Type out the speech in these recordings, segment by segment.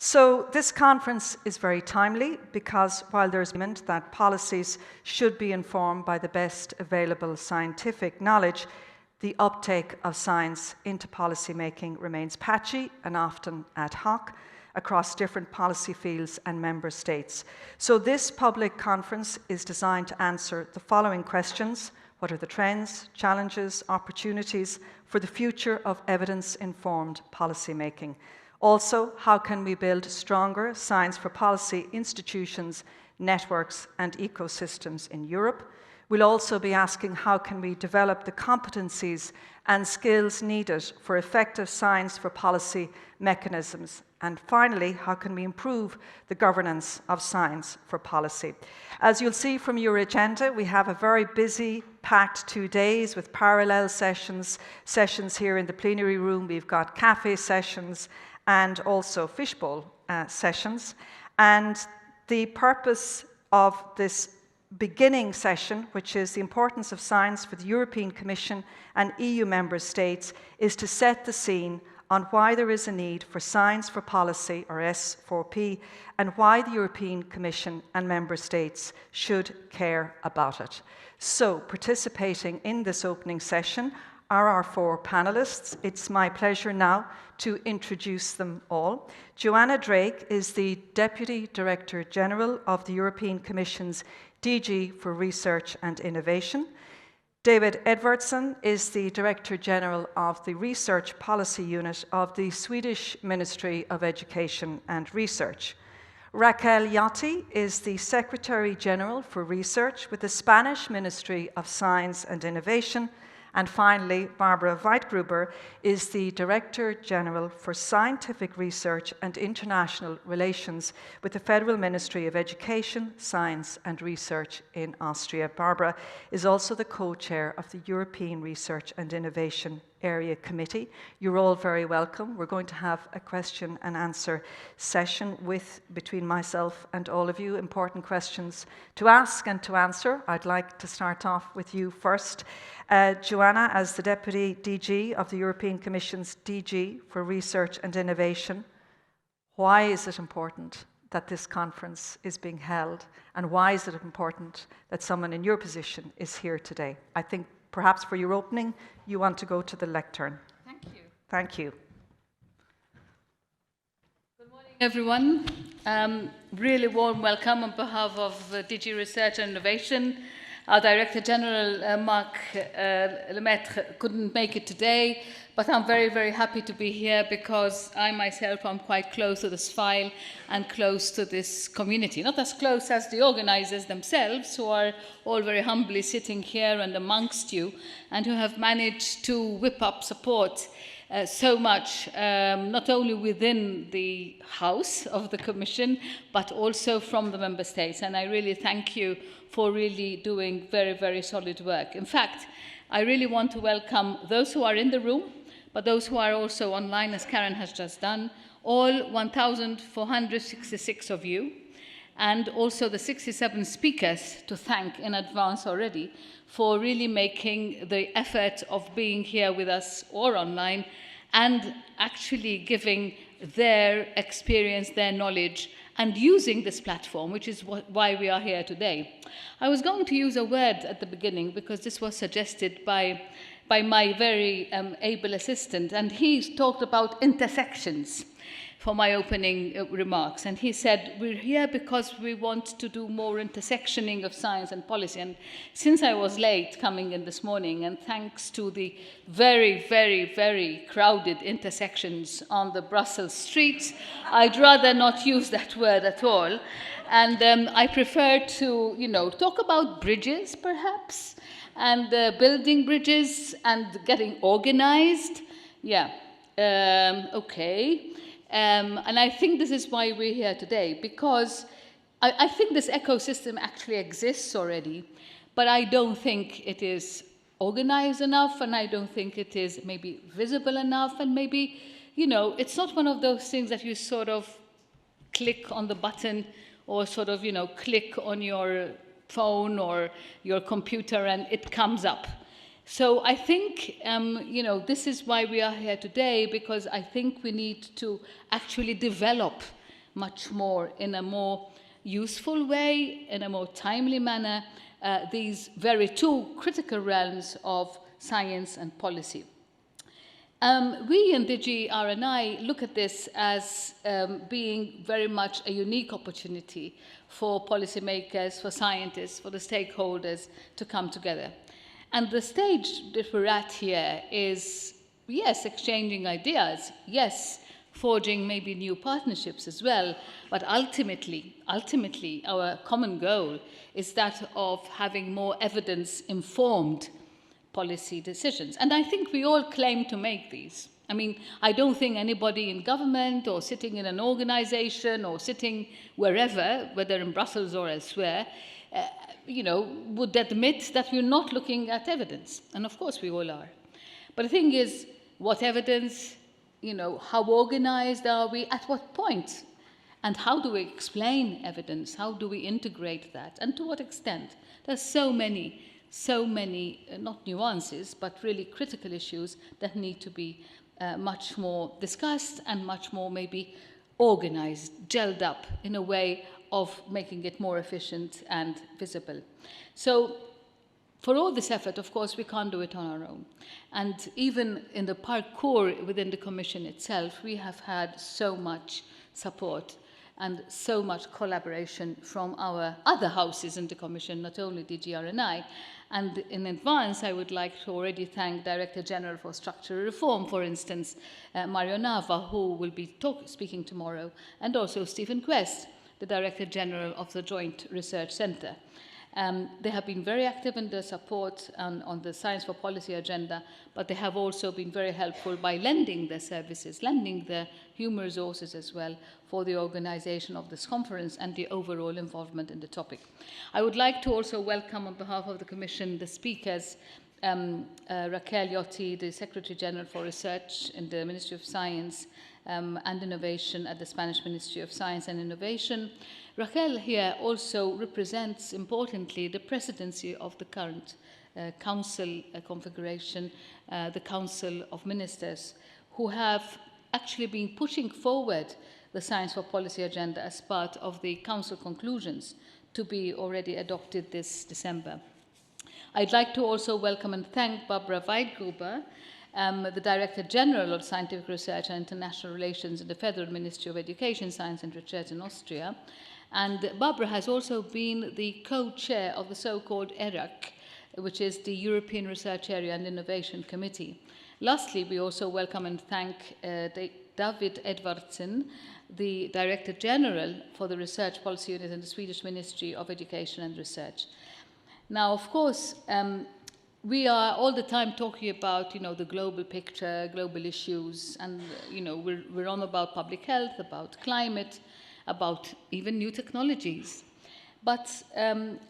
So this conference is very timely because while there's agreement that policies should be informed by the best available scientific knowledge, the uptake of science into policy making remains patchy and often ad hoc across different policy fields and member states. So this public conference is designed to answer the following questions. What are the trends, challenges, opportunities for the future of evidence-informed policy making? Also, how can we build stronger science for policy institutions, networks, and ecosystems in Europe? We'll also be asking how can we develop the competencies and skills needed for effective science for policy mechanisms. And finally, how can we improve the governance of science for policy? As you'll see from your agenda, we have a very busy, packed 2 days with parallel sessions here in the plenary room. We've got cafe sessions and also fishbowl sessions. And the purpose of this beginning session, which is the importance of science for the European Commission and EU member states, is to set the scene on why there is a need for science for policy, or S4P, and why the European Commission and member states should care about it. So, participating in this opening session are our 4 panelists. It's my pleasure now to introduce them all. Joanna Drake is the Deputy Director General of the European Commission's DG for Research and Innovation. David Edvardsson is the Director General of the Research Policy Unit of the Swedish Ministry of Education and Research. Raquel Yotti is the Secretary General for Research with the Spanish Ministry of Science and Innovation. And finally, Barbara Weitgruber is the Director General for Scientific Research and International Relations with the Federal Ministry of Education, Science and Research in Austria. Barbara is also the co-chair of the European Research and Innovation Area Committee. You're all very welcome. We're going to have a question and answer session between myself and all of you. Important questions to ask and to answer. I'd like to start off with you first. Joanna, as the Deputy DG of the European Commission's DG for Research and Innovation, why is it important that this conference is being held, and why is it important that someone in your position is here today? I think perhaps for your opening, you want to go to the lectern. Thank you. Thank you. Good morning, everyone. Really warm welcome on behalf of DG Research and Innovation. Our Director General, Marc Lemaitre, couldn't make it today, but I'm very, very happy to be here because I myself am quite close to this file and close to this community. Not as close as the organizers themselves, who are all very humbly sitting here and amongst you, and who have managed to whip up support so much, not only within the House of the Commission, but also from the Member States. And I really thank you for really doing very, very solid work. In fact, I really want to welcome those who are in the room, but those who are also online, as Karen has just done, all 1,466 of you, and also the 67 speakers to thank in advance already for really making the effort of being here with us or online and actually giving their experience, their knowledge, and using this platform, which is why we are here today. I was going to use a word at the beginning because this was suggested by my very able assistant, and he talked about intersections for my opening remarks. And he said, we're here because we want to do more intersectioning of science and policy. And since I was late coming in this morning, and thanks to the very, very, very crowded intersections on the Brussels streets, I'd rather not use that word at all. And I prefer to, talk about bridges, perhaps, and building bridges and getting organized. Yeah, okay. And I think this is why we're here today, because I think this ecosystem actually exists already, but I don't think it is organized enough, and I don't think it is maybe visible enough, and maybe, it's not one of those things that you sort of click on the button or sort of, click on your phone or your computer and it comes up. So I think, this is why we are here today, because I think we need to actually develop much more in a more useful way, in a more timely manner, these very two critical realms of science and policy. We in DG R&I look at this as being very much a unique opportunity for policymakers, for scientists, for the stakeholders to come together. And the stage that we're at here is, yes, exchanging ideas, yes, forging maybe new partnerships as well, but ultimately, our common goal is that of having more evidence-informed policy decisions. And I think we all claim to make these. I mean, I don't think anybody in government or sitting in an organization or sitting wherever, whether in Brussels or elsewhere, would admit that we're not looking at evidence. And of course we all are. But the thing is, what evidence, how organized are we, at what point? And how do we explain evidence? How do we integrate that? And to what extent? There's so many, not nuances, but really critical issues that need to be much more discussed and much more maybe organized, gelled up in a way of making it more efficient and visible. So for all this effort, of course, we can't do it on our own. And even in the parkour within the Commission itself, we have had so much support and so much collaboration from our other houses in the Commission, not only DG R&I. And in advance, I would like to already thank Director General for Structural Reform, for instance, Mario Nava, who will be speaking tomorrow, and also Stephen Quest, the Director General of the Joint Research Centre. They have been very active in their support on the Science for Policy agenda, but they have also been very helpful by lending their services, lending their human resources as well for the organization of this conference and the overall involvement in the topic. I would like to also welcome on behalf of the Commission the speakers, Raquel Yotti, the Secretary General for Research in the Ministry of Science and Innovation at the Spanish Ministry of Science and Innovation. Raquel here also represents, importantly, the presidency of the current council configuration, the Council of Ministers, who have actually been pushing forward the Science for Policy agenda as part of the Council conclusions to be already adopted this December. I'd like to also welcome and thank Barbara Weitgruber, the Director General of Scientific Research and International Relations in the Federal Ministry of Education, Science and Research in Austria. And Barbara has also been the co-chair of the so-called ERAC, which is the European Research Area and Innovation Committee. Lastly, we also welcome and thank David Edvardsson, the Director General for the Research Policy Unit in the Swedish Ministry of Education and Research. Now, of course, we are all the time talking about, the global picture, global issues, and, we're on about public health, about climate, about even new technologies. But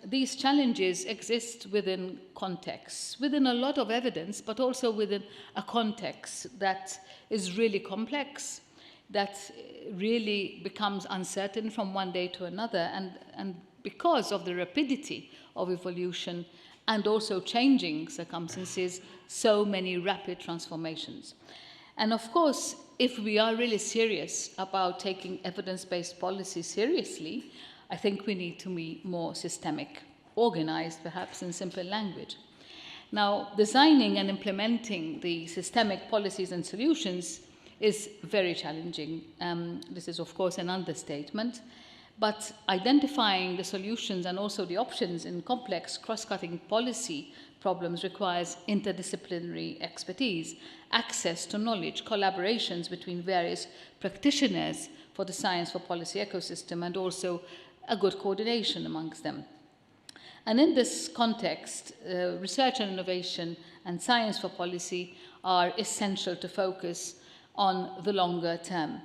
these challenges exist within contexts, within a lot of evidence, but also within a context that is really complex, that really becomes uncertain from one day to another, and because of the rapidity of evolution and also changing circumstances, so many rapid transformations. And of course, if we are really serious about taking evidence-based policy seriously, I think we need to be more systemic, organized perhaps in simple language. Now, designing and implementing the systemic policies and solutions is very challenging. This is, of course, an understatement. But identifying the solutions and also the options in complex cross-cutting policy problems requires interdisciplinary expertise, access to knowledge, collaborations between various practitioners for the science for policy ecosystem, and also a good coordination amongst them. And in this context, research and innovation and science for policy are essential to focus on the longer term.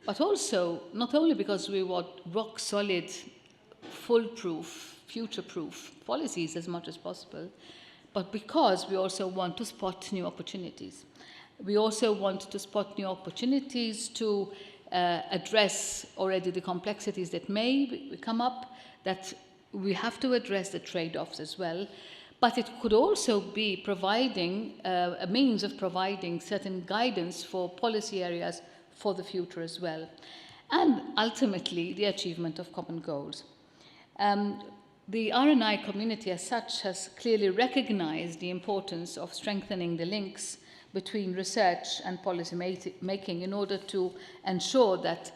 But also, not only because we want rock-solid, foolproof, future-proof policies as much as possible, but because we also want to spot new opportunities. We also want to spot new opportunities to address already the complexities that may come up, that we have to address the trade-offs as well, but it could also be providing a means of providing certain guidance for policy areas for the future as well. and ultimately the achievement of common goals. The R&I community as such has clearly recognized the importance of strengthening the links between research and policy making in order to ensure that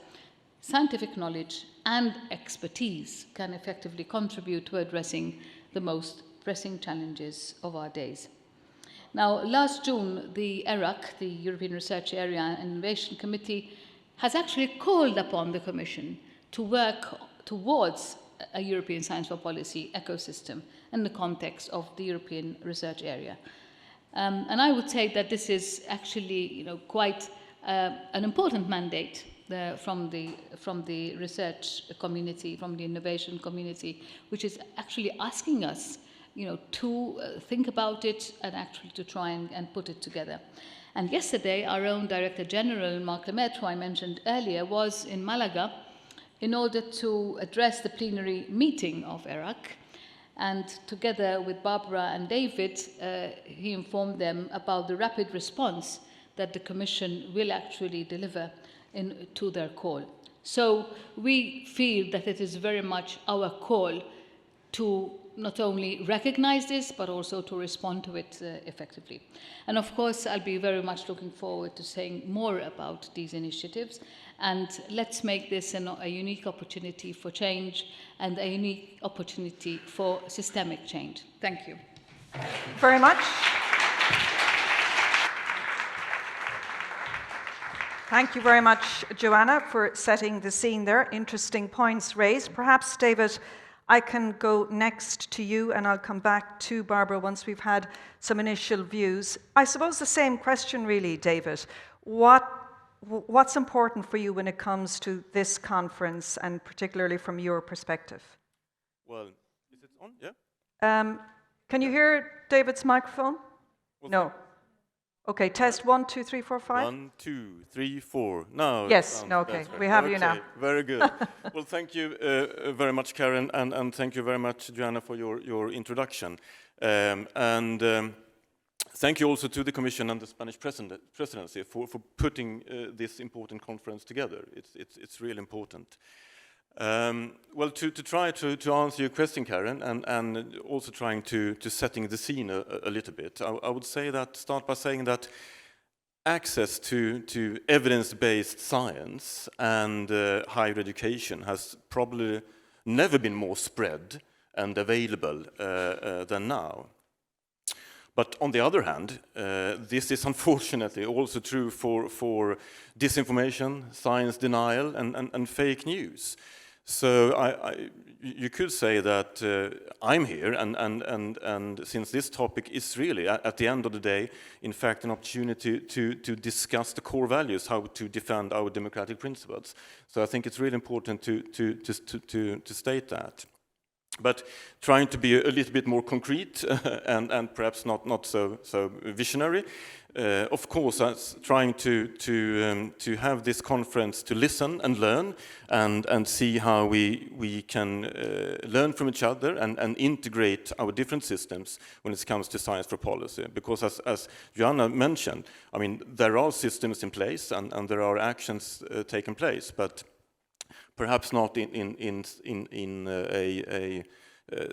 scientific knowledge and expertise can effectively contribute to addressing the most pressing challenges of our days. Now, last June, the ERAC, the European Research Area and Innovation Committee, has actually called upon the Commission to work towards a European science for policy ecosystem in the context of the European research area. And I would say that this is actually, quite an important mandate from the research community, from the innovation community, which is actually asking us, to think about it and actually to try and put it together. And yesterday, our own Director General, Marc Lemaitre, who I mentioned earlier, was in Malaga in order to address the plenary meeting of ERAC. And together with Barbara and David, he informed them about the rapid response that the Commission will actually deliver to their call. So we feel that it is very much our call to not only recognize this, but also to respond to it effectively. And of course, I'll be very much looking forward to saying more about these initiatives. And let's make this a unique opportunity for change and a unique opportunity for systemic change. Thank you. Very much. Thank you very much, Joanna, for setting the scene there. Interesting points raised. Perhaps, David, I can go next to you and I'll come back to Barbara once we've had some initial views. I suppose the same question really, David. What's important for you when it comes to this conference and particularly from your perspective? Well, is it on? Yeah. Can you hear David's microphone? Well, no. Okay, test 1, 2, 3, 4, 5. 1, 2, 3, 4. No. Yes, no, okay. Right. We have okay, you now. Very good. Well, thank you very much, Karen, and thank you very much, Joanna, for your introduction. Thank you also to the Commission and the Spanish presidency for putting this important conference together. It's really important. Well, to try to answer your question, Karen, and also trying to setting the scene a little bit, I would start by saying that access to evidence-based science and higher education has probably never been more spread and available than now. But on the other hand, this is unfortunately also true for disinformation, science denial, and fake news. So you could say that I'm here, and since this topic is really, at the end of the day, in fact, an opportunity to discuss the core values, how to defend our democratic principles. So I think it's really important to state that. But trying to be a little bit more concrete and perhaps not so visionary, of course, trying to have this conference to listen and learn and see how we can learn from each other and integrate our different systems when it comes to science for policy. Because as Joanna mentioned, I mean, there are systems in place and there are actions taking place, but perhaps not in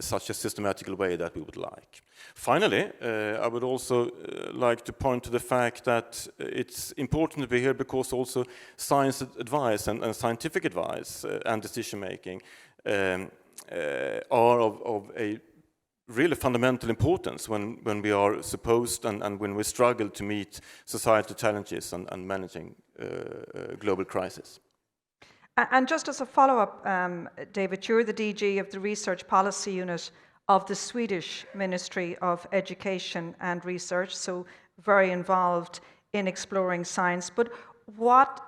such a systematical way that we would like. Finally, I would also like to point to the fact that it's important to be here because also science advice and scientific advice and decision making are of a really fundamental importance when we are supposed and when we struggle to meet societal challenges and managing global crisis. And just as a follow-up, David, you're the DG of the Research Policy Unit of the Swedish Ministry of Education and Research, so very involved in exploring science. But what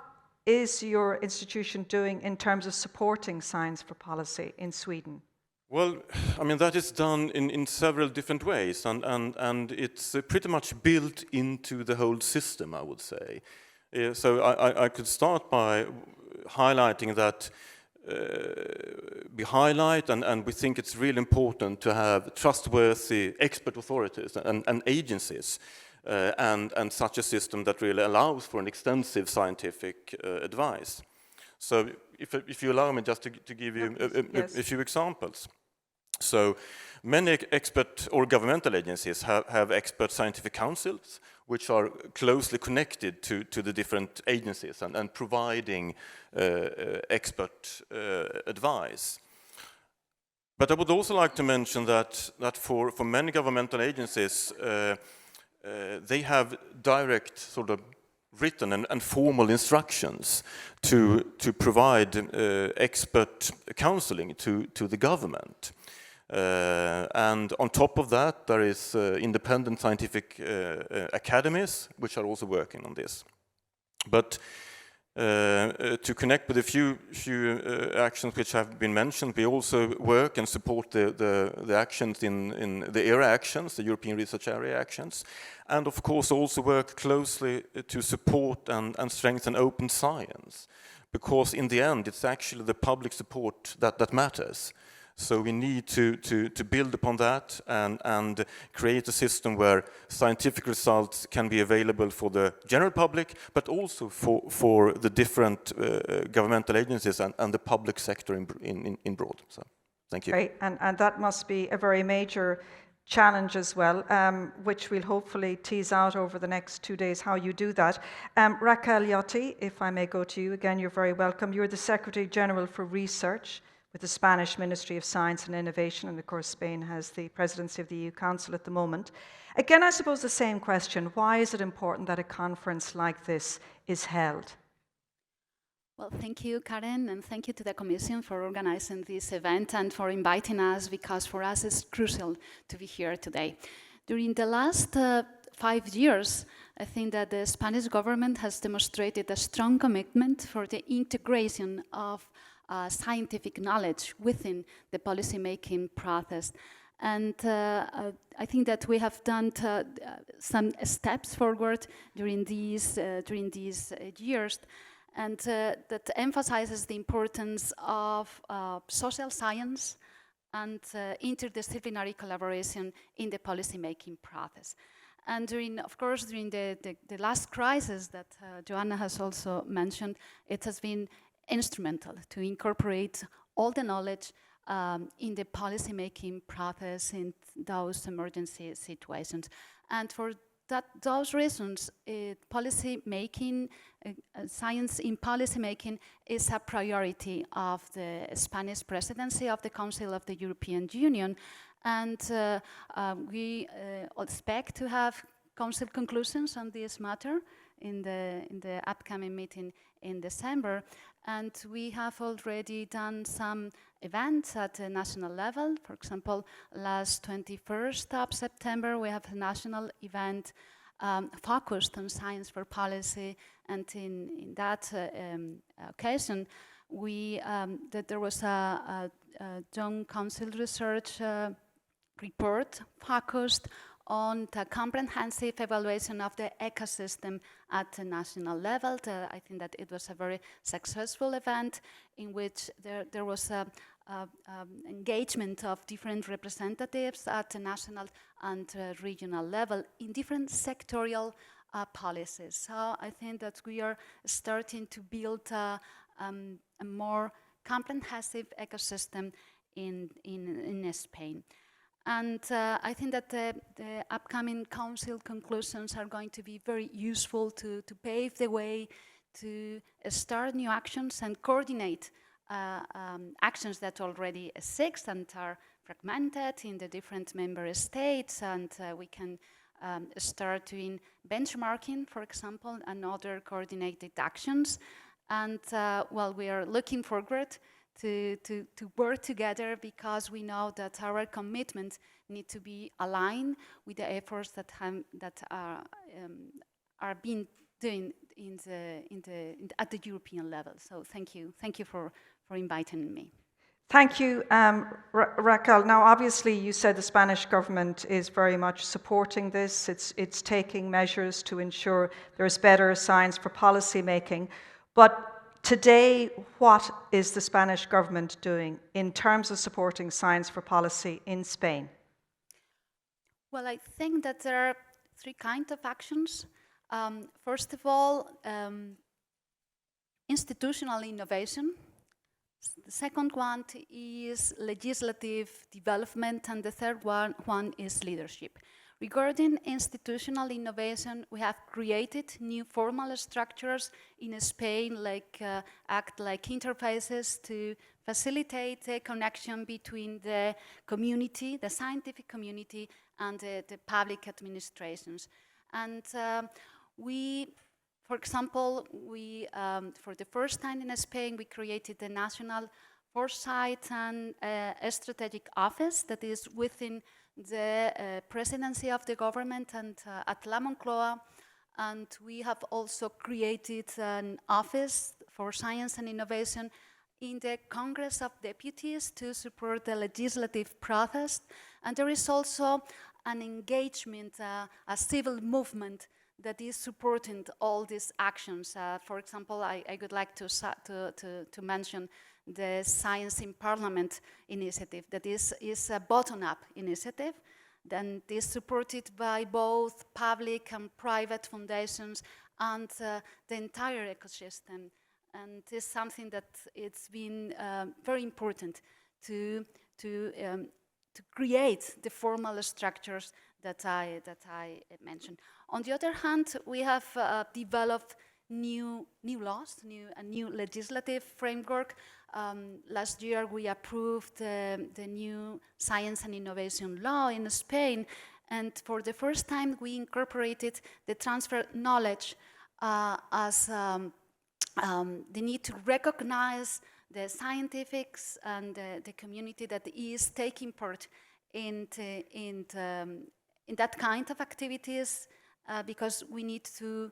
is your institution doing in terms of supporting science for policy in Sweden? Well, I mean, that is done in several different ways, and it's pretty much built into the whole system, I would say. So I could start by highlighting that we highlight and we think it's really important to have trustworthy expert authorities and agencies and such a system that really allows for an extensive scientific advice. So if you allow me just to give you a few examples. So many expert or governmental agencies have expert scientific councils which are closely connected to the different agencies and providing expert advice. But I would also like to mention that for many governmental agencies, they have direct sort of written and formal instructions to provide expert counseling to the government. And on top of that, there is independent scientific academies which are also working on this. But to connect with a few actions which have been mentioned, we also work and support the actions in the ERA actions, the European Research Area actions, and of course also work closely to support and strengthen open science, because in the end it's actually the public support that matters. So we need to build upon that and create a system where scientific results can be available for the general public, but also for the different governmental agencies and the public sector in broad. So, thank you. Great, and that must be a very major challenge as well, which we'll hopefully tease out over the next 2 days how you do that. Raquel Yotti, if I may go to you again, you're very welcome. You're the Secretary General for Research with the Spanish Ministry of Science and Innovation, and of course Spain has the presidency of the EU Council at the moment. Again, I suppose the same question, why is it important that a conference like this is held? Well, thank you, Karen, and thank you to the Commission for organizing this event and for inviting us, because for us it's crucial to be here today. During the last 5 years, I think that the Spanish government has demonstrated a strong commitment for the integration of scientific knowledge within the policy-making process. And I think that we have done some steps forward during these years, and that emphasizes the importance of social science and interdisciplinary collaboration in the policy-making process. And during the last crisis that Joanna has also mentioned, it has been instrumental to incorporate all the knowledge in the policy-making process in those emergency situations. And for those reasons, policy-making, science in policy-making is a priority of the Spanish presidency of the Council of the European Union. And we expect to have Council conclusions on this matter in the upcoming meeting in December. And we have already done some events at the national level. For example, last 21st of September, we have a national event focused on science for policy. And in that occasion, there was a Joint Council research report focused on the comprehensive evaluation of the ecosystem at the national level. I think that it was a very successful event in which there was engagement of different representatives at the national and regional level in different sectorial policies. So I think that we are starting to build a more comprehensive ecosystem in Spain. And I think that the upcoming Council conclusions are going to be very useful to pave the way to start new actions and coordinate actions that already exist and are fragmented in the different member states. And we can start doing benchmarking, for example, and other coordinated actions. And well, we are looking forward to work together, because we know that our commitments need to be aligned with the efforts that are being done at the European level. So thank you for inviting me. Thank you, Raquel. Now, obviously, you said the Spanish government is very much supporting this. It's taking measures to ensure there's better science for policy making, but today, what is the Spanish government doing in terms of supporting science for policy in Spain? Well, I think that there are 3 kinds of actions. First of all, institutional innovation. The second one is legislative development, and the third one is leadership. Regarding institutional innovation, we have created new formal structures in Spain, act like interfaces to facilitate the connection between the community, the scientific community, and the public administrations. And for example, for the first time in Spain, we created the National Foresight and Strategic Office that is within the presidency of the government and at La Moncloa. And we have also created an office for science and innovation in the Congress of Deputies to support the legislative process. And there is also an engagement, a civil movement that is supporting all these actions. For example, I would like to mention the Science in Parliament initiative, that is a bottom-up initiative, then is supported by both public and private foundations and the entire ecosystem. And it's something that it's been very important to create the formal structures that I mentioned. On the other hand, we have developed new laws, a new legislative framework. Last year, we approved the new science and innovation law in Spain, and for the first time, we incorporated the transfer knowledge as the need to recognize the scientifics and the community that is taking part in that kind of activities, because we need to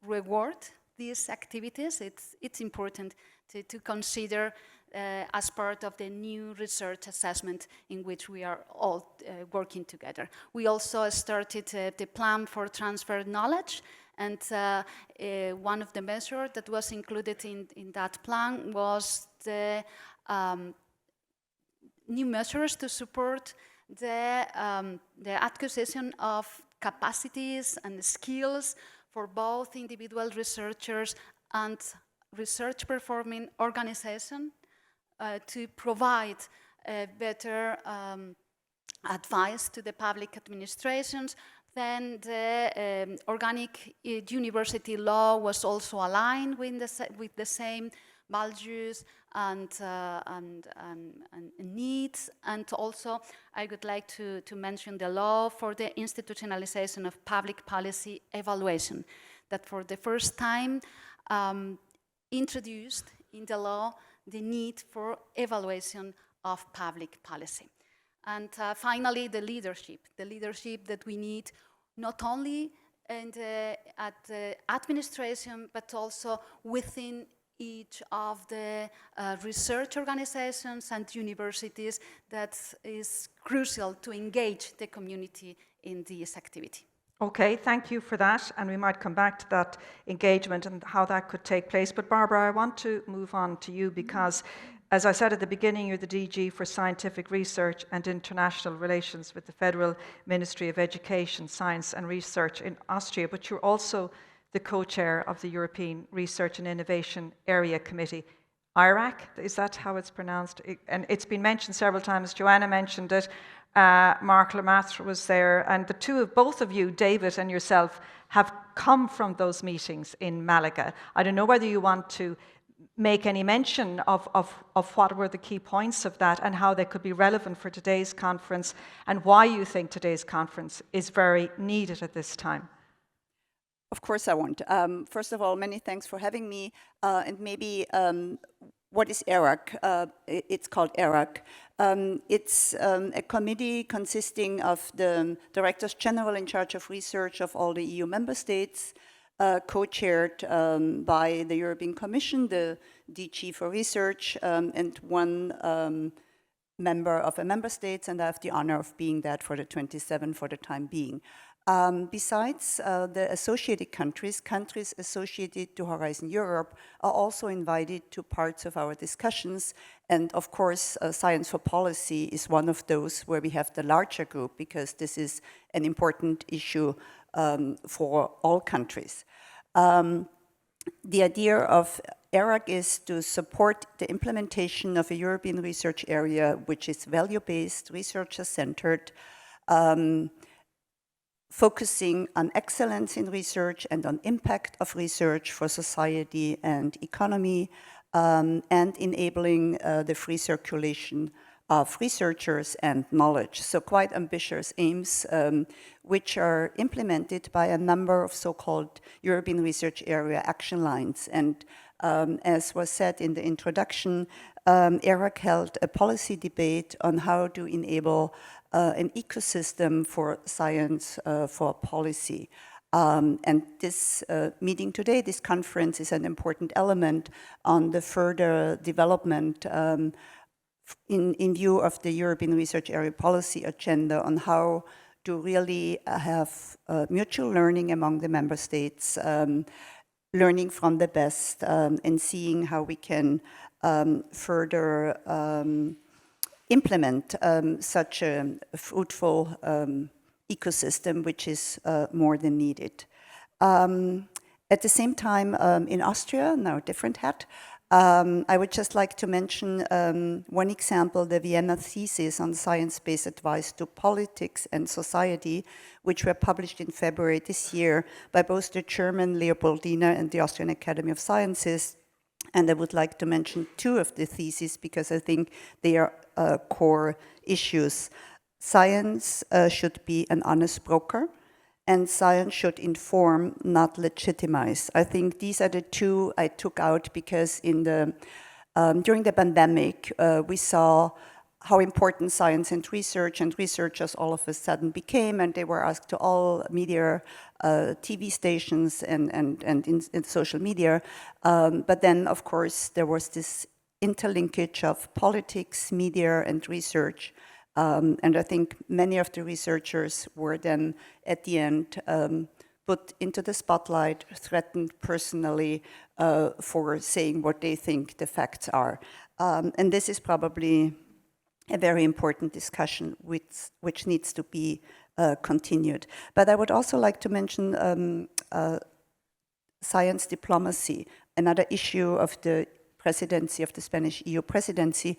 reward these activities. It's important to consider as part of the new research assessment in which we are all working together. We also started the plan for transfer knowledge, and one of the measures that was included in that plan was the new measures to support the acquisition of capacities and skills for both individual researchers and research performing organizations to provide better advice to the public administrations. Then the organic university law was also aligned with the same values and needs. And also, I would like to mention the law for the institutionalization of public policy evaluation, that for the first time introduced in the law the need for evaluation of public policy. And finally, the leadership that we need not only at the administration, but also within each of the research organizations and universities. That is crucial to engage the community in this activity. Okay, thank you for that, and we might come back to that engagement and how that could take place. But Barbara, I want to move on to you because, as I said at the beginning, you're the DG for Scientific Research and International Relations with the Federal Ministry of Education, Science and Research in Austria, but you're also the co-chair of the European Research and Innovation Area Committee. IRAC, is that how it's pronounced? And it's been mentioned several times. Joanna mentioned it. Mark Lemaitre was there, and both of you, David and yourself, have come from those meetings in Malaga. I don't know whether you want to make any mention of what were the key points of that and how they could be relevant for today's conference, and why you think today's conference is very needed at this time. Of course I want. First of all, many thanks for having me, and maybe what is ERAC? It's called ERAC. It's a committee consisting of the Directors General in charge of research of all the EU member states, co-chaired by the European Commission, the DG for Research, and one member of a member state, and I have the honor of being that for the 27 for the time being. Besides the associated countries associated to Horizon Europe are also invited to parts of our discussions. And of course, Science for Policy is one of those where we have the larger group, because this is an important issue for all countries. the idea of ERAC is to support the implementation of a European research area which is value-based, researcher-centered, focusing on excellence in research and on impact of research for society and economy, and enabling the free circulation of researchers and knowledge. So quite ambitious aims, which are implemented by a number of so-called European Research Area action lines. And as was said in the introduction, ERAC held a policy debate on how to enable an ecosystem for science for policy. And this meeting today, this conference, is an important element on the further development in view of the European Research Area policy agenda on how to really have mutual learning among the member states, learning from the best, and seeing how we can further implement such a fruitful ecosystem, which is more than needed. At the same time, in Austria, now a different hat, I would just like to mention one example, the Vienna thesis on science-based advice to politics and society, which were published in February this year by both the German Leopoldina and the Austrian Academy of Sciences. And I would like to mention two of the theses because I think they are core issues. Science should be an honest broker, and science should inform, not legitimize. I think these are the two I took out because in the during the pandemic, we saw how important science and researchers all of a sudden became, and they were asked to all media, TV stations and in social media. But then, of course, there was this interlinkage of politics, media, and research. And I think many of the researchers were then, at the end, put into the spotlight, threatened personally for saying what they think the facts are. And this is probably a very important discussion which needs to be continued. But I would also like to mention science diplomacy, another issue of the presidency, of the Spanish EU presidency,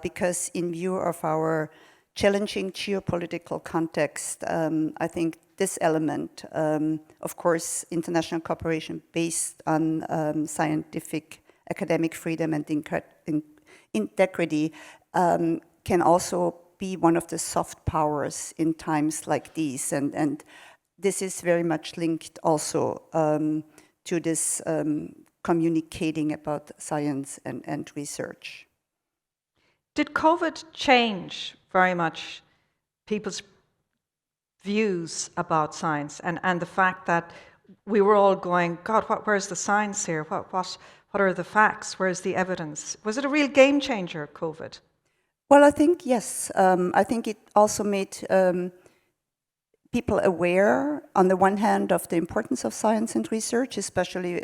because in view of our challenging geopolitical context, I think this element, of course, international cooperation based on scientific academic freedom and integrity, can also be one of the soft powers in times like these. And this is very much linked also to this communicating about science and research. Did COVID change very much people's views about science and the fact that we were all going, God, where's the science here? What are the facts? Where's the evidence? Was it a real game changer, COVID? Well, I think yes. I think it also made people aware, on the one hand, of the importance of science and research, especially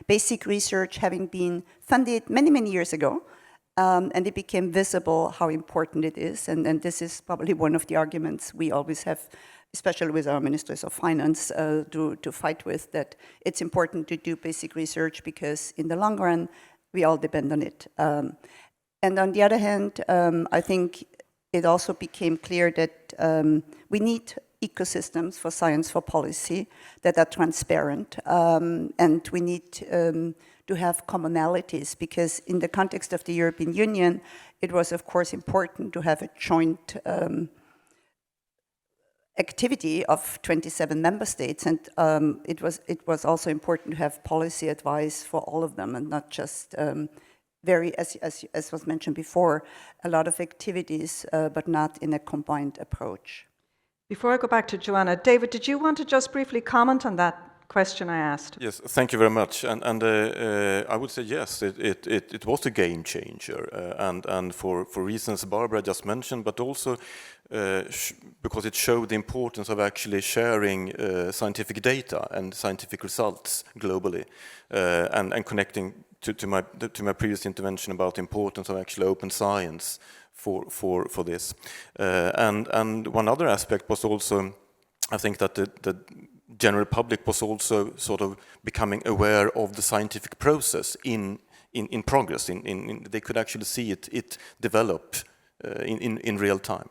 basic research having been funded many, many years ago. And it became visible how important it is. And this is probably one of the arguments we always have, especially with our ministers of finance, to fight with, that it's important to do basic research because in the long run, we all depend on it. And on the other hand, I think it also became clear that we need ecosystems for science for policy that are transparent, and we need to have commonalities, because in the context of the European Union, it was of course important to have a joint activity of 27 member states, and it was also important to have policy advice for all of them, and not just as was mentioned before, a lot of activities, but not in a combined approach. Before I go back to Joanna, David, did you want to just briefly comment on that question I asked? Yes, thank you very much. And I would say yes, it was a game changer, and for reasons Barbara just mentioned, but also because it showed the importance of actually sharing scientific data and scientific results globally, and connecting to my previous intervention about the importance of actually open science for this. And one other aspect was also, I think that general public was also sort of becoming aware of the scientific process in progress. They could actually see it develop in real time.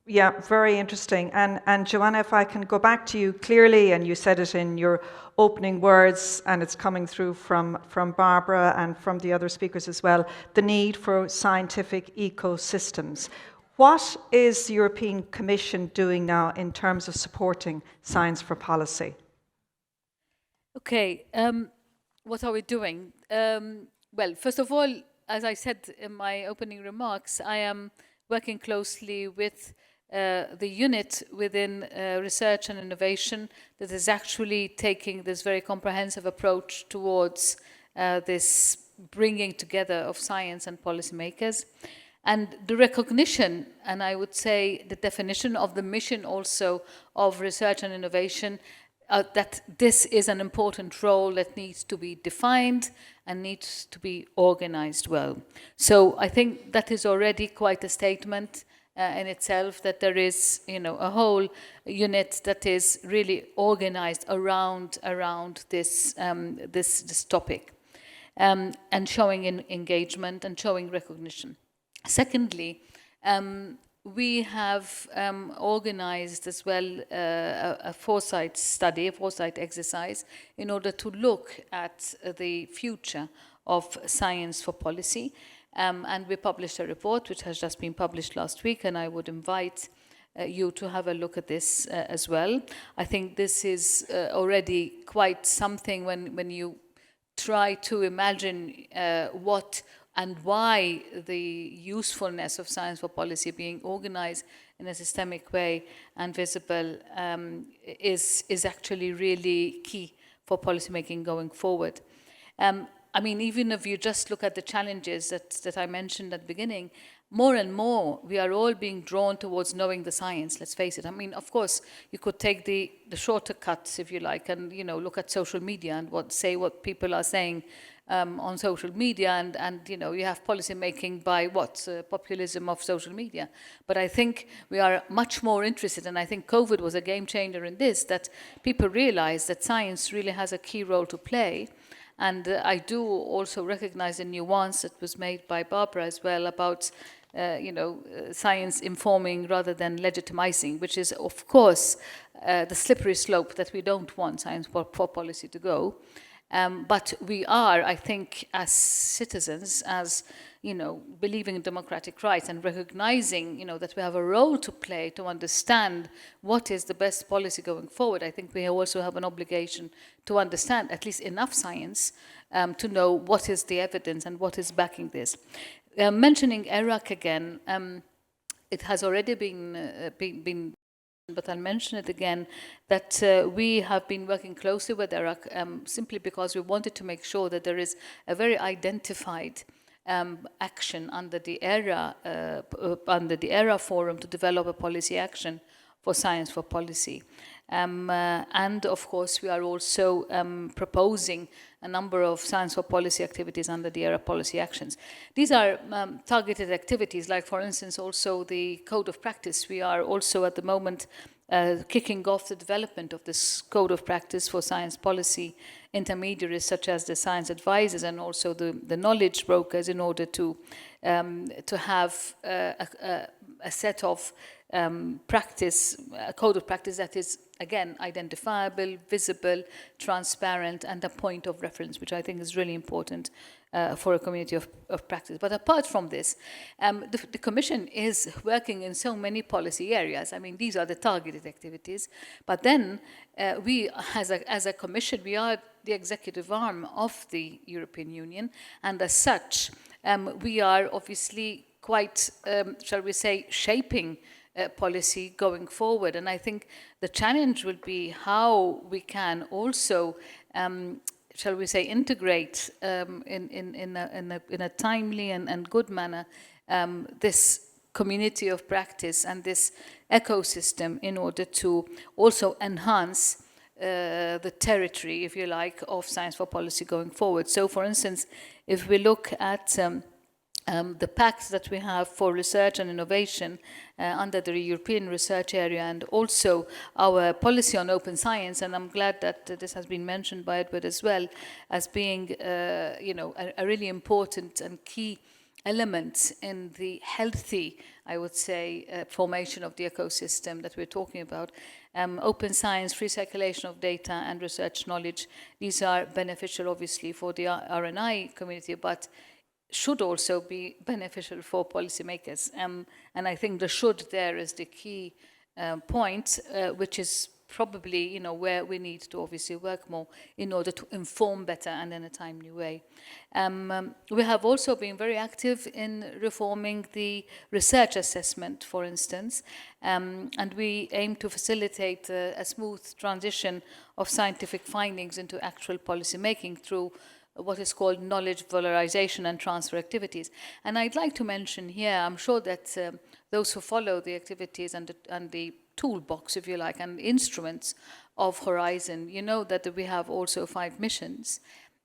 Yeah, very interesting. And Joanna, if I can go back to you clearly, and you said it in your opening words, and it's coming through from Barbara and from the other speakers as well, the need for scientific ecosystems. What is the European Commission doing now in terms of supporting science for policy? Okay, what are we doing? Well, first of all, as I said in my opening remarks, I am working closely with the unit within research and innovation that is actually taking this very comprehensive approach towards this bringing together of science and policymakers. And the recognition, and I would say the definition of the mission also of research and innovation, that this is an important role that needs to be defined and needs to be organized well. So I think that is already quite a statement in itself, that there is, a whole unit that is really organized around this this topic, and showing engagement and showing recognition. Secondly, we have organized as well a foresight study, a foresight exercise, in order to look at the future of science for policy. And we published a report which has just been published last week, and I would invite you to have a look at this as well. I think this is already quite something when you try to imagine what and why the usefulness of science for policy being organized in a systemic way and visible is actually really key for policymaking going forward. I mean, even if you just look at the challenges that I mentioned at the beginning, more and more we are all being drawn towards knowing the science, let's face it. I mean, of course, you could take the shorter cuts, if you like, and look at social media and say what people are saying on social media, and you have policy making by populism of social media. But I think we are much more interested, and I think COVID was a game changer in this, that people realize that science really has a key role to play. And I do also recognize the nuance that was made by Barbara as well about science informing rather than legitimizing, which is, of course, the slippery slope that we don't want science for policy to go. But we are, I think, as citizens, as believing in democratic rights and recognizing, that we have a role to play to understand what is the best policy going forward. I think we also have an obligation to understand at least enough science to know what is the evidence and what is backing this. Mentioning ERAC again, it has already been but I'll mention it again, that we have been working closely with ERAC simply because we wanted to make sure that there is a very identified action under the ERA forum to develop a policy action for science for policy. And of course, we are also proposing a number of science for policy activities under the ERA policy actions. These are targeted activities, like, for instance, also the code of practice. We are also at the moment kicking off the development of this code of practice for science policy intermediaries, such as the science advisors and also the knowledge brokers, in order to have a set of practice, a code of practice that is, again, identifiable, visible, transparent, and a point of reference, which I think is really important for a community of practice. But apart from this, the Commission is working in so many policy areas. I mean, these are the targeted activities. But then we, as a Commission, we are the executive arm of the European Union, and as such, we are obviously quite, shall we say, shaping policy going forward. And I think the challenge will be how we can also, shall we say, integrate in a timely and good manner this community of practice and this ecosystem in order to also enhance the territory, if you like, of science for policy going forward. So, for instance, if we look at the pacts that we have for research and innovation under the European research area, and also our policy on open science. And I'm glad that this has been mentioned by Edward as well, as being a really important and key element in the healthy, I would say, formation of the ecosystem that we're talking about. Open science, free circulation of data and research knowledge, these are beneficial obviously for the R&I community, but should also be beneficial for policymakers. And I think the should there is the key point, which is probably where we need to obviously work more in order to inform better and in a timely way. We have also been very active in reforming the research assessment, for instance, and we aim to facilitate a smooth transition of scientific findings into actual policy making through what is called knowledge valorization and transfer activities. And I'd like to mention here, I'm sure that those who follow the activities and the toolbox, if you like, and instruments of Horizon, you know that we have also 5 missions.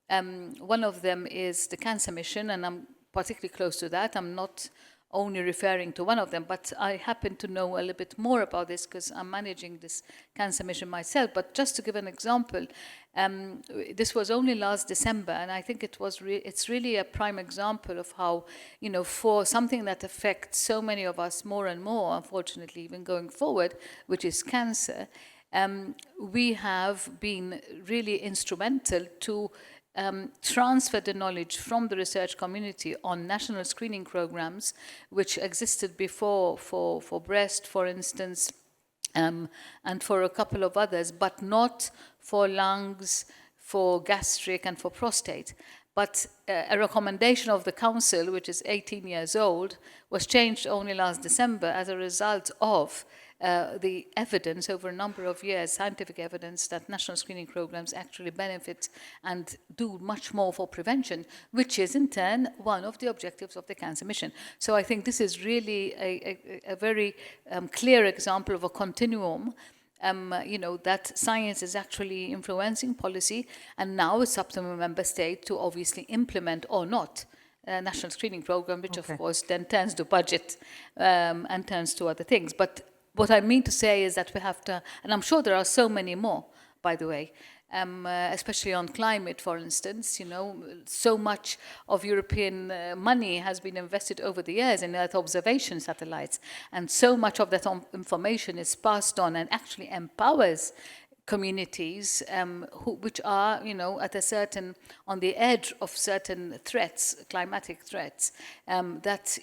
One of them is the cancer mission, and I'm particularly close to that. I'm not only referring to one of them, but I happen to know a little bit more about this because I'm managing this cancer mission myself. But just to give an example, this was only last December, and I think it's really a prime example of how, for something that affects so many of us more and more, unfortunately, even going forward, which is cancer, we have been really instrumental to transfer the knowledge from the research community on national screening programs, which existed before for breast, for instance, and for a couple of others, but not for lungs, for gastric, and for prostate. But a recommendation of the Council, which is 18 years old, was changed only last December as a result of the evidence over a number of years, scientific evidence, that national screening programs actually benefit and do much more for prevention, which is in turn one of the objectives of the cancer mission. So I think this is really a very clear example of a continuum, that science is actually influencing policy, and now it's up to a member state to obviously implement or not a national screening program, which of course then turns to budget and turns to other things. But what I mean to say is that we have to, and I'm sure there are so many more, by the way, especially on climate, for instance, so much of European money has been invested over the years in Earth observation satellites, and so much of that information is passed on and actually empowers communities which are, at a certain, on the edge of certain threats, climatic threats, that,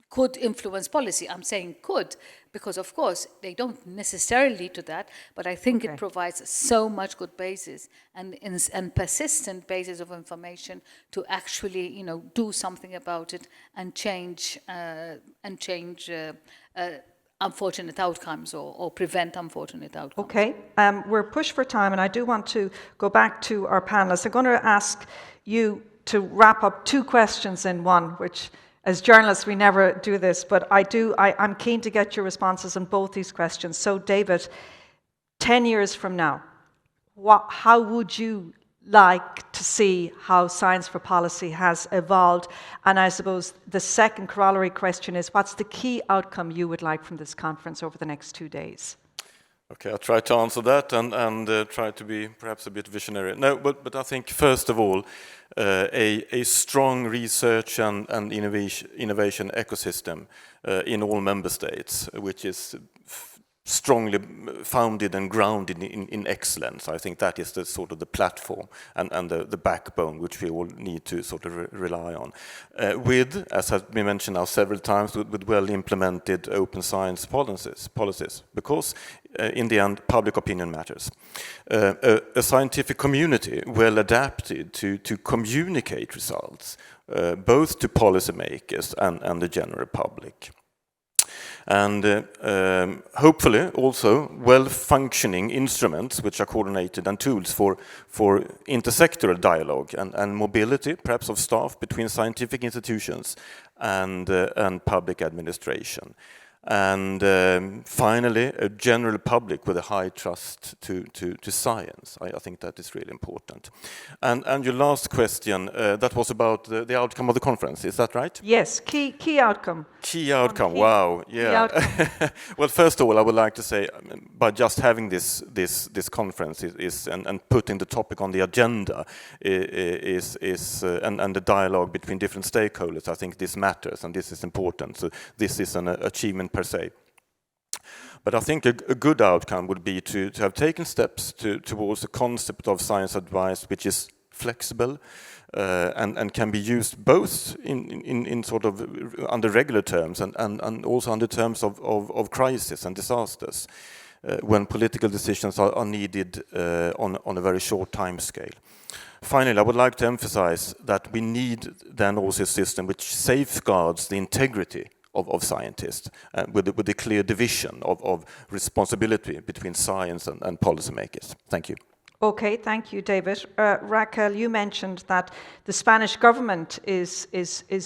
could influence policy. I'm saying could, because of course they don't necessarily lead to that, but I think it provides so much good basis and persistent basis of information to actually, do something about it and change unfortunate outcomes or prevent unfortunate outcomes. Okay, we're pushed for time, and I do want to go back to our panelists. I'm going to ask you to wrap up 2 questions in one, which, as journalists, we never do this, but I'm keen to get your responses on both these questions. So, David, 10 years from now, how would you like to see how science for policy has evolved? And I suppose the second corollary question is, what's the key outcome you would like from this conference over the next 2 days? Okay, I'll try to answer that and try to be perhaps a bit visionary. No, but I think first of all, a strong research and innovation ecosystem in all member states, which is strongly founded and grounded in excellence. I think that is the sort of the platform and the backbone which we all need to sort of rely on. With, as has been mentioned now several times, with well-implemented open science policies, because in the end, public opinion matters. A scientific community well adapted to communicate results, both to policymakers and the general public. And hopefully also well-functioning instruments which are coordinated and tools for intersectoral dialogue and mobility, perhaps of staff between scientific institutions and public administration. And finally, a general public with a high trust to science. I think that is really important. And your last question, that was about the outcome of the conference, is that right? Yes, key outcome. Key outcome, wow, yeah. Outcome. Well, first of all, I would like to say, by just having this conference and putting the topic on the agenda and the dialogue between different stakeholders, I think this matters and this is important. So this is an achievement per se. But I think a good outcome would be to have taken steps towards a concept of science advice which is flexible and can be used both in sort of under regular terms and also under terms of crisis and disasters when political decisions are needed on a very short time scale. Finally, I would like to emphasize that we need then also a system which safeguards the integrity of scientists with a clear division of responsibility between science and policymakers. Thank you. Okay, thank you, David. Raquel, you mentioned that the Spanish government is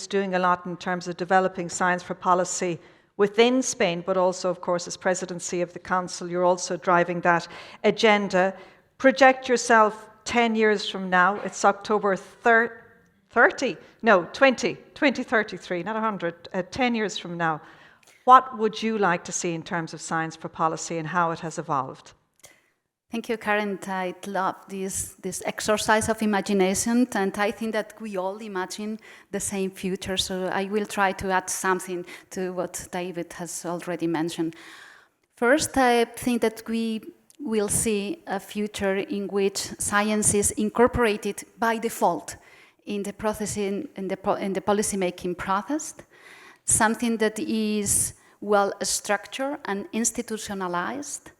doing a lot in terms of developing science for policy within Spain, but also, of course, as presidency of the Council, you're also driving that agenda. Project yourself 10 years from now. It's October 2033, not 100, 10 years from now. What would you like to see in terms of science for policy and how it has evolved? Thank you, Karen. I love this exercise of imagination, and I think that we all imagine the same future, so I will try to add something to what David has already mentioned. First, I think that we will see a future in which science is incorporated by default in the processing, in the policy-making process, something that is well structured and institutionalized,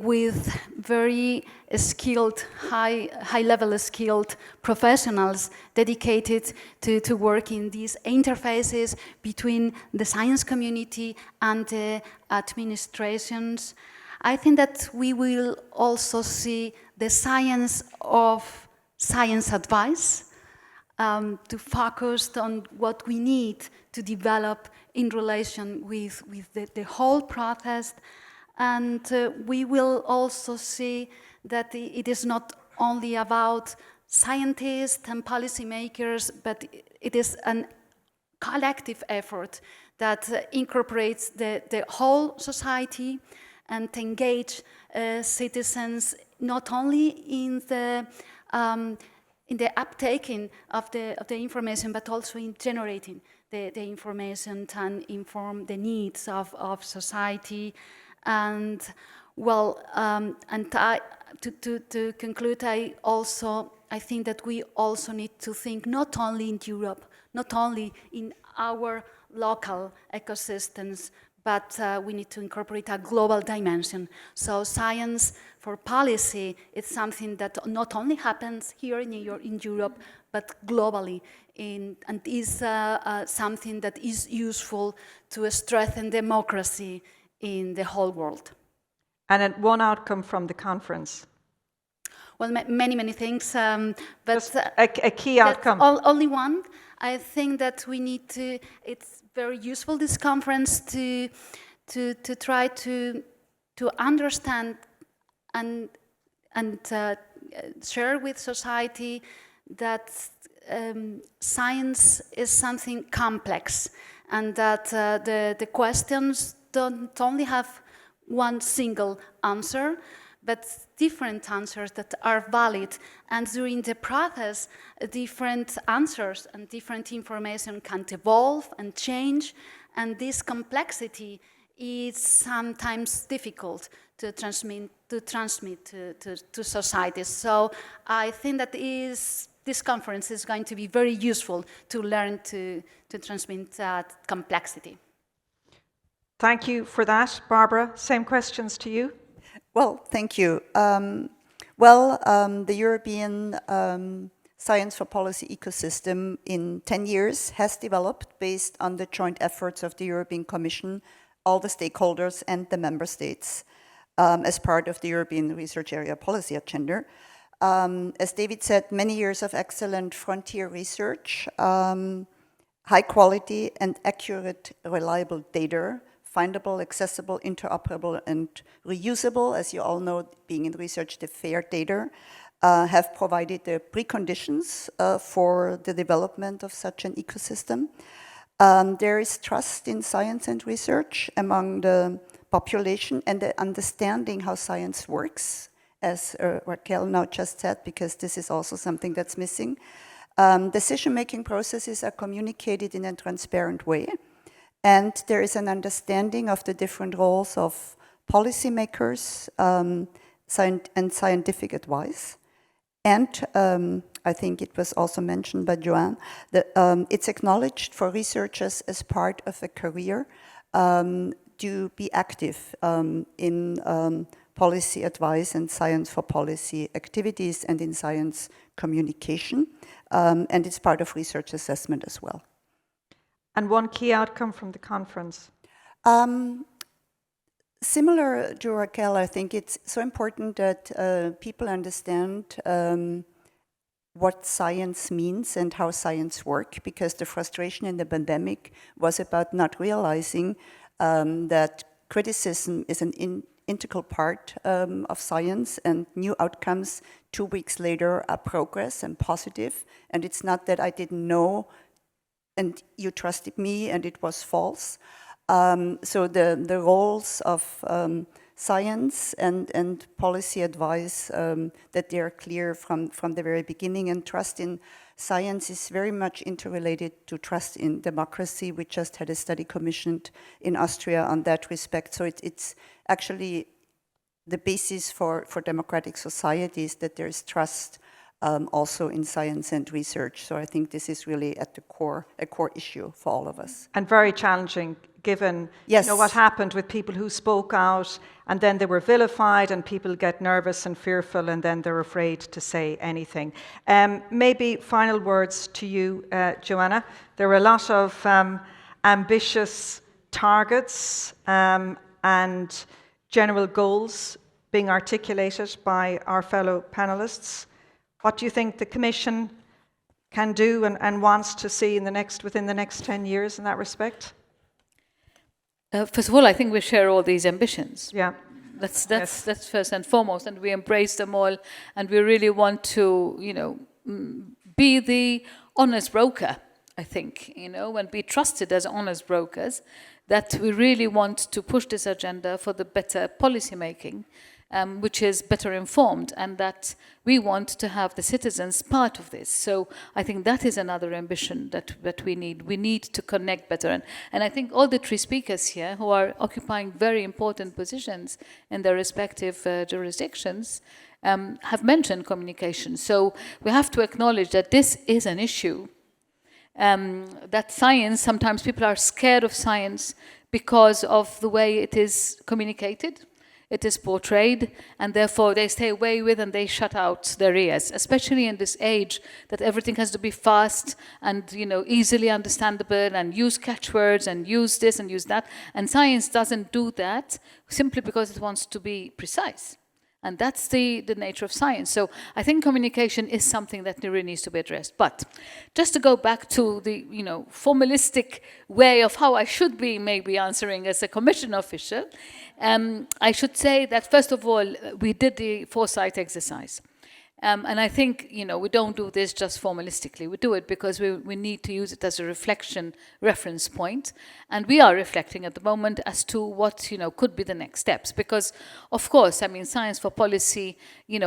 with very skilled, high-level skilled professionals dedicated to work in these interfaces between the science community and the administrations. I think that we will also see the science of science advice, to focus on what we need to develop in relation with the whole process. And we will also see that it is not only about scientists and policymakers, but it is a collective effort that incorporates the whole society and engage citizens not only in the uptaking of the information, but also in generating the information and inform the needs of society. And well, to conclude, I think that we also need to think not only in Europe, not only in our local ecosystems, but we need to incorporate a global dimension. So science for policy is something that not only happens here in Europe, but globally, and is something that is useful to strengthen democracy in the whole world. And one outcome from the conference? Well, many things, but just a key outcome. Only one. I think that we need to. It's very useful, this conference, to try to understand and share with society that science is something complex, and that the questions don't only have one single answer, but different answers that are valid. And during the process, different answers and different information can evolve and change. And this complexity is sometimes difficult to transmit to societies. So I think that this conference is going to be very useful to learn to transmit that complexity. Thank you for that. Barbara, same questions to you. Well, thank you. The European science for policy ecosystem in 10 years has developed based on the joint efforts of the European Commission, all the stakeholders and the member states as part of the European Research Area Policy Agenda. As David said, many years of excellent frontier research, high quality and accurate, reliable data findable, accessible, interoperable, and reusable. As you all know, being in research, the FAIR data have provided the preconditions for the development of such an ecosystem. There is trust in science and research among the population and the understanding how science works, as Raquel now just said, because this is also something that's missing. Decision-making processes are communicated in a transparent way, and there is an understanding of the different roles of policymakers and scientific advice. And I think it was also mentioned by Joanna, that it's acknowledged for researchers as part of a career to be active in policy advice and science for policy activities and in science communication. And it's part of research assessment as well. And one key outcome from the conference? Similar to Raquel, I think it's so important that people understand what science means and how science works, because the frustration in the pandemic was about not realizing that criticism is an integral part of science, and new outcomes 2 weeks later are progress and positive. And it's not that I didn't know and you trusted me and it was false. So the roles of science and policy advice, that they are clear from the very beginning, and trust in science is very much interrelated to trust in democracy. We just had a study commissioned in Austria on that respect. So it's actually the basis for democratic societies, that there is trust also in science and research. So I think this is really at the core, a core issue for all of us. And very challenging, given Yes. what happened with people who spoke out and then they were vilified, and people get nervous and fearful and then they're afraid to say anything. Maybe final words to you, Joanna. There are a lot of ambitious targets and general goals being articulated by our fellow panelists. What do you think the Commission can do and wants to see within the next 10 years in that respect? First of all, I think we share all these ambitions. Yeah. That's first and foremost, and we embrace them all, and we really want to, be the honest broker, I think, and be trusted as honest brokers, that we really want to push this agenda for the better policy making, which is better informed, and that we want to have the citizens part of this. So I think that is another ambition that we need. We need to connect better. And I think all the three speakers here, who are occupying very important positions in their respective jurisdictions, have mentioned communication. So we have to acknowledge that this is an issue. That science, sometimes people are scared of science because of the way it is communicated, it is portrayed, and therefore they stay away with and they shut out their ears, especially in this age that everything has to be fast and easily understandable, and use catchwords and use this and use that. And science doesn't do that simply because it wants to be precise. And that's the nature of science. So I think communication is something that really needs to be addressed. But just to go back to the formalistic way of how I should be maybe answering as a Commission official, I should say that first of all, we did the foresight exercise. And I think, we don't do this just formalistically. We do it because we need to use it as a reflection reference point. And we are reflecting at the moment as to what, could be the next steps. Because, of course, science for policy,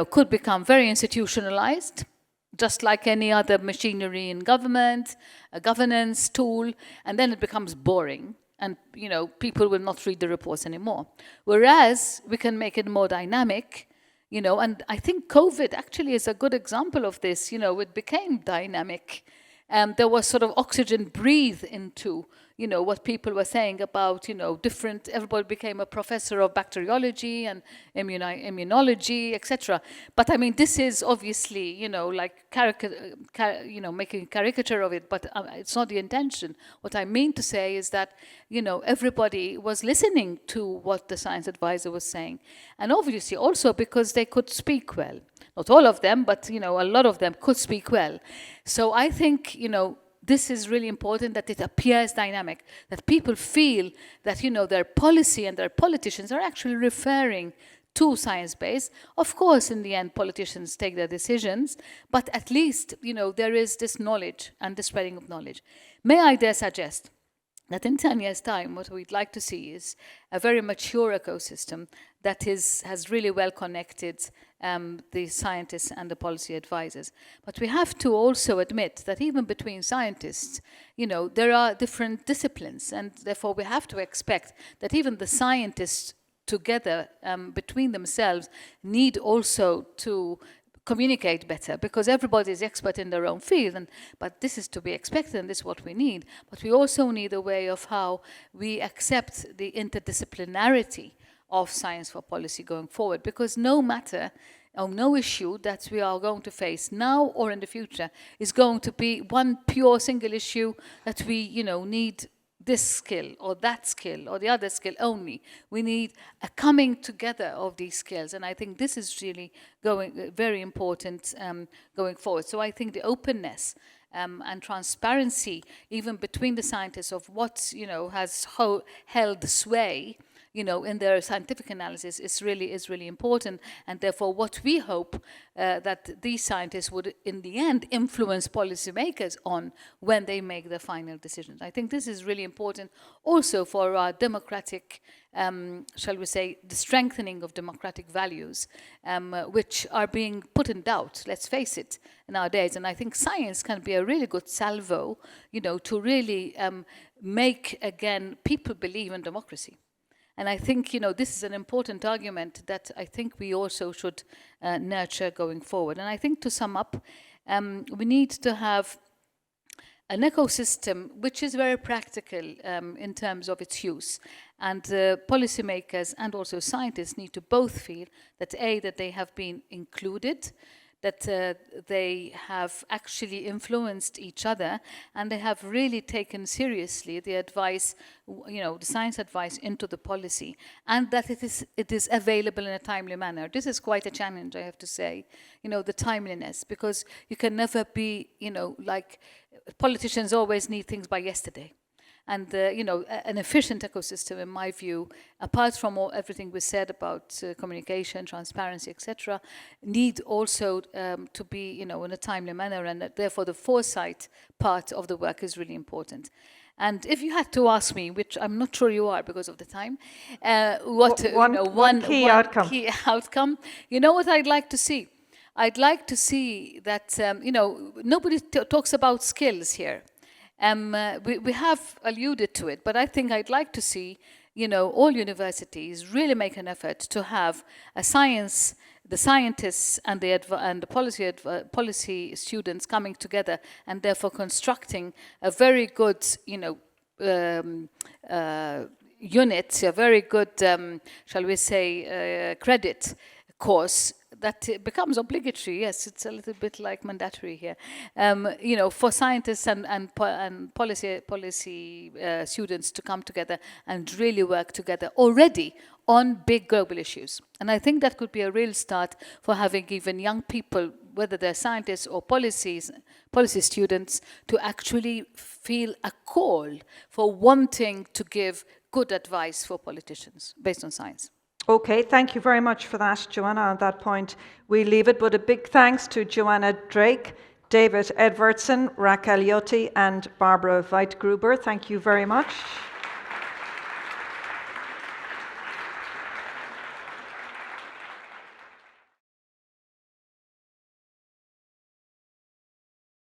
could become very institutionalized, just like any other machinery in government, a governance tool, and then it becomes boring. And, people will not read the reports anymore. Whereas we can make it more dynamic, and I think COVID actually is a good example of this. It became dynamic. There was sort of oxygen breathed into, what people were saying about, different, everybody became a professor of bacteriology and immunology, etc. But this is obviously, like making a caricature of it, but it's not the intention. What I mean to say is that, everybody was listening to what the science advisor was saying. And obviously also because they could speak well. Not all of them, but, a lot of them could speak well. So I think, this is really important, that it appears dynamic, that people feel that, you know, their policy and their politicians are actually referring to science-based. Of course, in the end, politicians take their decisions, but at least, you know, there is this knowledge and the spreading of knowledge. May I dare suggest that in 10 years' time, what we'd like to see is a very mature ecosystem that has really well connected the scientists and the policy advisors. But we have to also admit that even between scientists, you know, there are different disciplines, and therefore we have to expect that even the scientists together between themselves need also to communicate better, because everybody is expert in their own field, but this is to be expected and this is what we need. But we also need a way of how we accept the interdisciplinarity of science for policy going forward, because no matter or no issue that we are going to face now or in the future is going to be one pure single issue that we, you know, need this skill or that skill or the other skill only. We need a coming together of these skills, and I think this is really very important going forward. So I think the openness and transparency, even between the scientists, of what, you know, has held sway, you know, in their scientific analysis is really important, and therefore what we hope that these scientists would in the end influence policymakers on when they make their final decisions. I think this is really important also for our democratic, shall we say, the strengthening of democratic values, which are being put in doubt, let's face it, nowadays. And I think science can be a really good salvo, you know, to really make again people believe in democracy. And I think, you know, this is an important argument that I think we also should nurture going forward. And I think to sum up, we need to have an ecosystem which is very practical in terms of its use. And policymakers and also scientists need to both feel that that they have been included, that they have actually influenced each other, and they have really taken seriously the advice, you know, the science advice into the policy, and that it is available in a timely manner. This is quite a challenge, I have to say, you know, the timeliness, because you can never be, you know, like politicians always need things by yesterday. And, you know, an efficient ecosystem, in my view, apart from everything we said about communication, transparency, etc., need also to be, you know, in a timely manner, and therefore the foresight part of the work is really important. And if you had to ask me, which I'm not sure you are because of the time, one key outcome, you know what I'd like to see? I'd like to see that, you know, nobody talks about skills here. We have alluded to it, but I think I'd like to see, you know, all universities really make an effort to have the scientists and the policy students coming together, and therefore constructing a very good, you know, unit, a very good, shall we say, credit course that becomes obligatory. Yes, it's a little bit like mandatory here, you know, for scientists and policy students to come together and really work together already on big global issues. And I think that could be a real start for having even young people, whether they're scientists or policy students, to actually feel a call for wanting to give good advice for politicians based on science. Okay, thank you very much for that, Joanna. On that point, we leave it, but a big thanks to Joanna Drake, David Edvardsson, Raquel Yotti, and Barbara Weitgruber. Thank you very much.